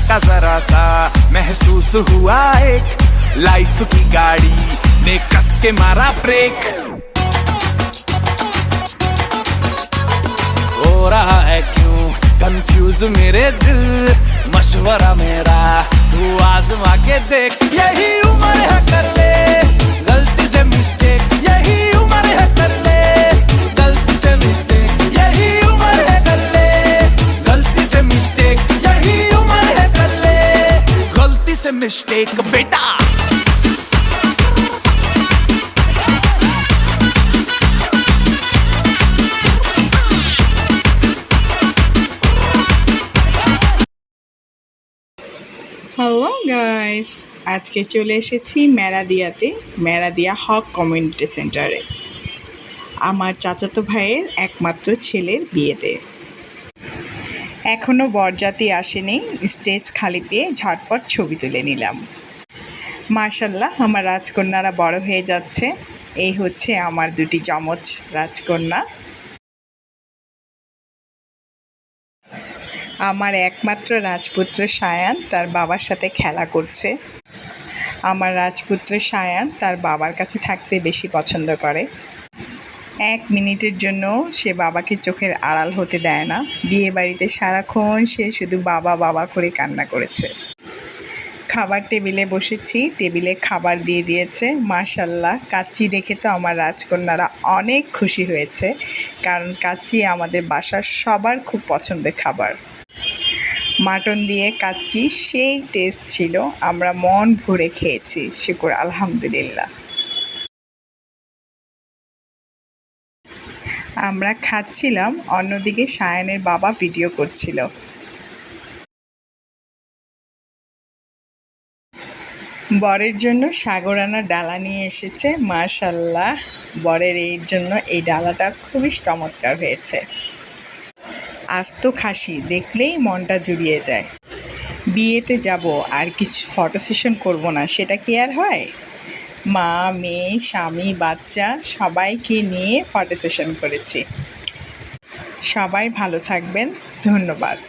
झटका जरा सा महसूस हुआ एक, लाइफ की गाड़ी ने कस के मारा ब्रेक। हो रहा है क्यों कंफ्यूज मेरे दिल, मशवरा मेरा तू आजमा के देख। यही उम्र है कर ले गलती से मिस्टेक, यही उम्र है कर ले गलती से मिस्टेक, यही उम्र है कर ले गलती से मिस्टेक, यही उम्र है कर ले गलती से मिस्टेक बेटा। হ্যালো গাইস, আজকে চলে এসেছি মেরাদিয়া হক কমিউনিটি সেন্টারে আমার চাচাতো ভাইয়ের একমাত্র ছেলের বিয়েতে। এখনও বরযাত্রী আসেনি, স্টেজ খালি পেয়ে ঝটপট ছবি তুলে নিলাম। মাশাল্লাহ, আমার রাজকন্যারা বড় হয়ে যাচ্ছে। এই হচ্ছে আমার দুটি যমজ রাজকন্যা। আমার একমাত্র রাজপুত্র সায়ান তার বাবার সাথে খেলা করছে। আমার রাজপুত্র সায়ান তার বাবার কাছে থাকতে বেশি পছন্দ করে। 1 মিনিটের জন্য সে বাবাকে চোখের আড়াল হতে দেয় না। বিয়ে বাড়িতে সারাক্ষণ সে শুধু বাবা বাবা করে কান্না করেছে। খাবার টেবিলে বসেছি, টেবিলে খাবার দিয়ে দিয়েছে। মাশাল্লাহ, কাচ্চি দেখে তো আমার রাজকন্যারা অনেক খুশি হয়েছে, কারণ কাচ্চি আমাদের বাসার সবার খুব পছন্দের খাবার। মাটন দিয়ে কাচ্চি সেই টেস্ট ছিল, আমরা মন ভরে খেয়েছি, শুকর আলহামদুলিল্লাহ। আমরা খাচ্ছিলাম, অন্যদিকে সায়ানের বাবা ভিডিও করছিল। বরের জন্য সাগরানা ডালা নিয়ে এসেছে। মাশাল্লাহ, বরের এই জন্য এই ডালাটা খুবই চমৎকার হয়েছে। আস্ত খাসি দেখলেই মনটা জুড়িয়ে যায়। বিয়েতে যাব আর কিছু ফটো সেশন করবো না, সেটা কি আর হয়? মা, মেয়ে, স্বামী, বাচ্চা সবাইকে নিয়ে ফটো সেশন করেছি। সবাই ভালো থাকবেন, ধন্যবাদ।